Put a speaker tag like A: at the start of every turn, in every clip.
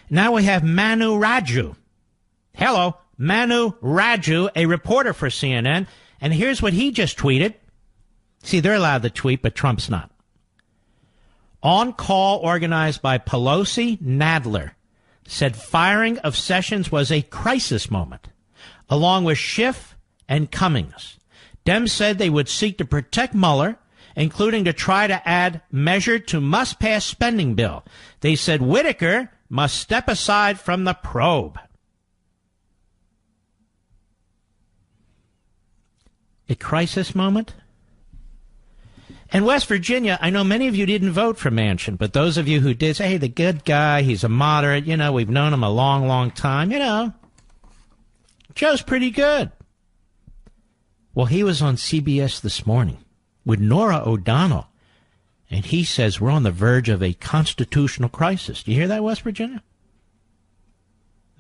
A: Now we have Manu Raju. Hello, Manu Raju, a reporter for CNN. And here's what he just tweeted. See, they're allowed to tweet, but Trump's not. On call organized by Pelosi, Nadler said firing of Sessions was a crisis moment, along with Schiff and Cummings. Dems said they would seek to protect Mueller, including to try to add measure to must-pass spending bill. They said Whitaker must step aside from the probe. A crisis moment? In West Virginia, I know many of you didn't vote for Manchin, but those of you who did say, hey, the good guy, he's a moderate, we've known him a long, long time, Joe's pretty good. Well, he was on CBS this morning with Norah O'Donnell, and he says we're on the verge of a constitutional crisis. Do you hear that, West Virginia?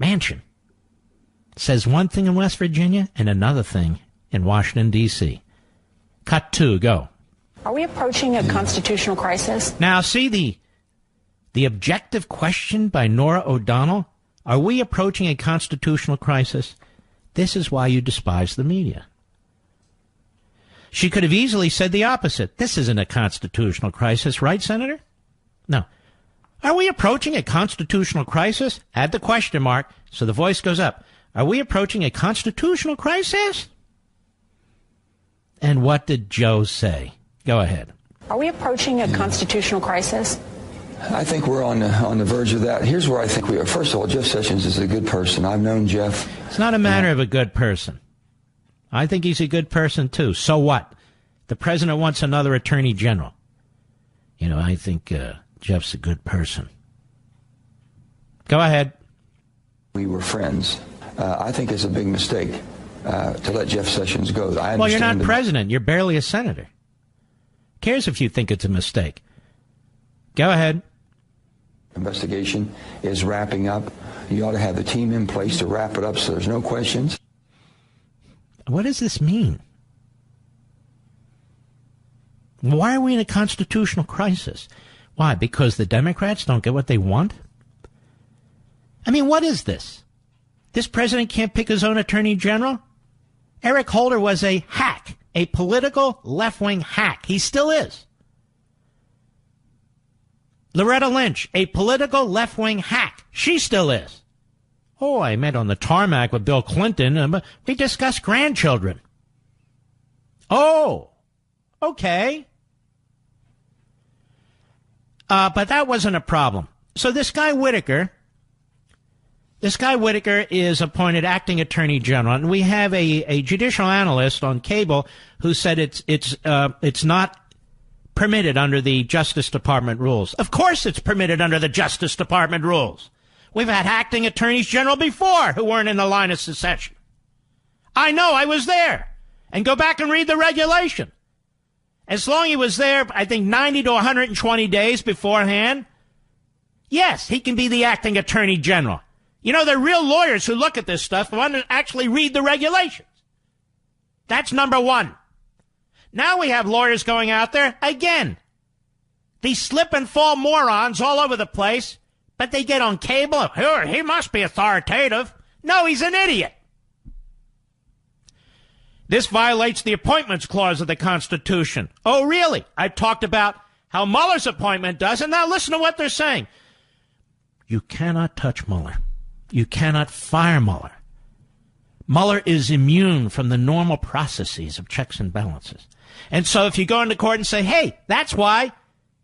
A: Manchin says one thing in West Virginia and another thing in Washington, D.C. Cut 2, go.
B: Are we approaching a constitutional crisis?
A: Now, see the objective question by Norah O'Donnell? Are we approaching a constitutional crisis? This is why you despise the media. She could have easily said the opposite. This isn't a constitutional crisis, right, Senator? No. Are we approaching a constitutional crisis? Add the question mark so the voice goes up. Are we approaching a constitutional crisis? And what did Joe say? Go ahead.
B: Are we approaching a constitutional crisis?
C: I think we're on the verge of that. Here's where I think we are. First of all, Jeff Sessions is a good person. I've known Jeff.
A: It's not a matter of a good person. I think he's a good person, too. So what? The president wants another attorney general. I think Jeff's a good person. Go ahead.
C: We were friends. I think it's a big mistake to let Jeff Sessions go.
A: Well, you're not president. You're barely a senator. Cares if you think it's a mistake. Go ahead.
C: Investigation is wrapping up. You ought to have the team in place to wrap it up so there's no questions.
A: What does this mean? Why are we in a constitutional crisis? Why? Because the Democrats don't get what they want? I mean, what is this? This president can't pick his own attorney general? Eric Holder was a hack, a political left-wing hack. He still is. Loretta Lynch, a political left-wing hack. She still is. Oh, I met on the tarmac with Bill Clinton. We discussed grandchildren. Oh, okay. But that wasn't a problem. So this guy Whitaker is appointed acting attorney general, and we have a judicial analyst on cable who said it's not permitted under the Justice Department rules. Of course it's permitted under the Justice Department rules. We've had acting attorneys general before who weren't in the line of succession. I know, I was there. And go back and read the regulation. As long as he was there, I think 90 to 120 days beforehand, yes, he can be the acting attorney general. They're real lawyers who look at this stuff and want to actually read the regulations. That's number one. Now we have lawyers going out there, again, these slip and fall morons all over the place, but they get on cable. He must be authoritative. No, he's an idiot. This violates the Appointments Clause of the Constitution. Oh, really? I talked about how Mueller's appointment does, and now listen to what they're saying. You cannot touch Mueller. You cannot fire Mueller. Mueller is immune from the normal processes of checks and balances. And so if you go into court and say, hey, that's why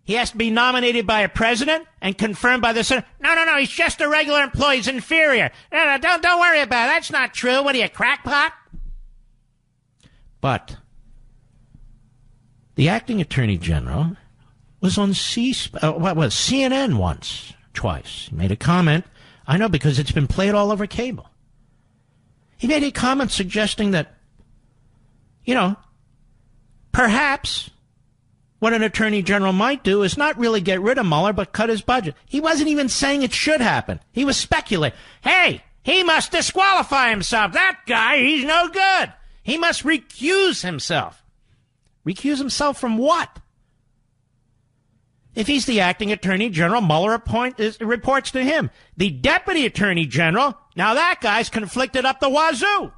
A: he has to be nominated by a president and confirmed by the Senate. No, he's just a regular employee. He's inferior. No, don't worry about it. That's not true. What are you, a crackpot? But the acting attorney general was on CNN once, twice. He made a comment. I know, because it's been played all over cable. He made a comment suggesting that, perhaps what an attorney general might do is not really get rid of Mueller, but cut his budget. He wasn't even saying it should happen. He was speculating. Hey, he must disqualify himself. That guy, he's no good. He must recuse himself. Recuse himself from what? If he's the acting attorney general, Mueller reports to him. The deputy attorney general, now that guy's conflicted up the wazoo.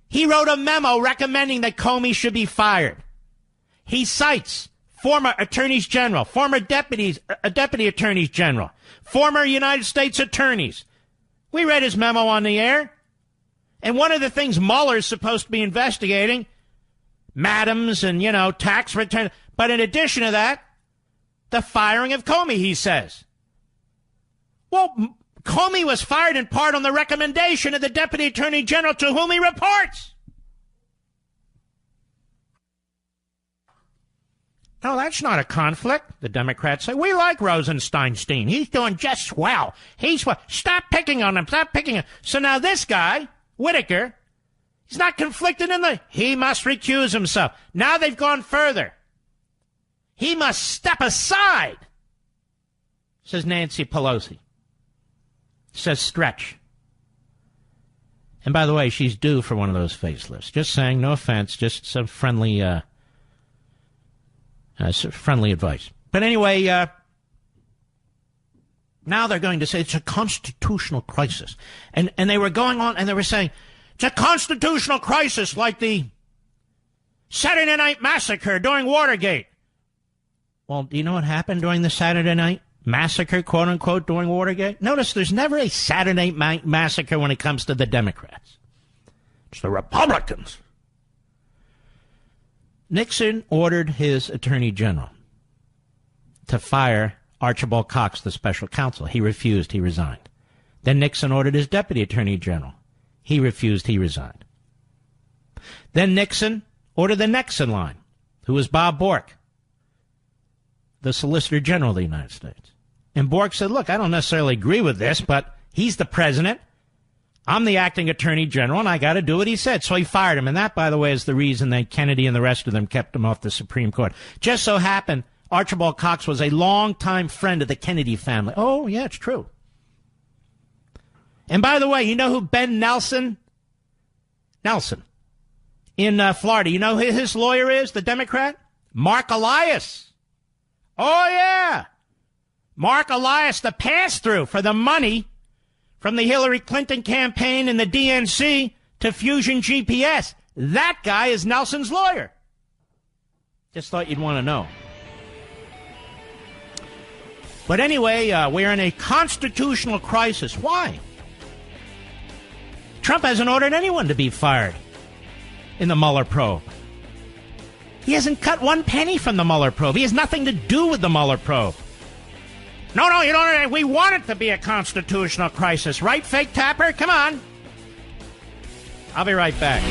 A: He wrote a memo recommending that Comey should be fired. He cites former attorneys general, former deputy attorneys general, former United States attorneys. We read his memo on the air. And one of the things Mueller's supposed to be investigating, madams and, tax return. But in addition to that, the firing of Comey, he says. Well, Comey was fired in part on the recommendation of the deputy attorney general to whom he reports. No, that's not a conflict, the Democrats say. We like Rosensteinstein. He's doing just swell. Stop picking on him. Stop picking on him. So now this guy, Whitaker, he's not conflicted he must recuse himself. Now they've gone further. He must step aside, says Nancy Pelosi. Says Stretch. And by the way, she's due for one of those facelifts. Just saying, no offense, just some friendly advice. But anyway, now they're going to say it's a constitutional crisis. And they were going on and they were saying, it's a constitutional crisis like the Saturday Night Massacre during Watergate. Well, do you know what happened during the Saturday Night Massacre, quote unquote, during Watergate? Notice there's never a Saturday Night Massacre when it comes to the Democrats. It's the Republicans. Nixon ordered his attorney general to fire Archibald Cox, the special counsel. He refused. He resigned. Then Nixon ordered his deputy attorney general. He refused. He resigned. Then Nixon ordered the next in line, who was Bob Bork, the Solicitor General of the United States. And Bork said, look, I don't necessarily agree with this, but he's the president. I'm the acting attorney general, and I got to do what he said. So he fired him. And that, by the way, is the reason that Kennedy and the rest of them kept him off the Supreme Court. Just so happened, Archibald Cox was a longtime friend of the Kennedy family. Oh, yeah, it's true. And by the way, you know who Ben Nelson in Florida, you know who his lawyer is, the Democrat? Mark Elias. Oh, yeah. Mark Elias, the pass-through for the money from the Hillary Clinton campaign and the DNC to Fusion GPS. That guy is Nelson's lawyer. Just thought you'd want to know. But anyway, we're in a constitutional crisis. Why? Trump hasn't ordered anyone to be fired in the Mueller probe. He hasn't cut one penny from the Mueller probe. He has nothing to do with the Mueller probe. No, you don't. We want it to be a constitutional crisis, right, Fake Tapper? Come on. I'll be right back.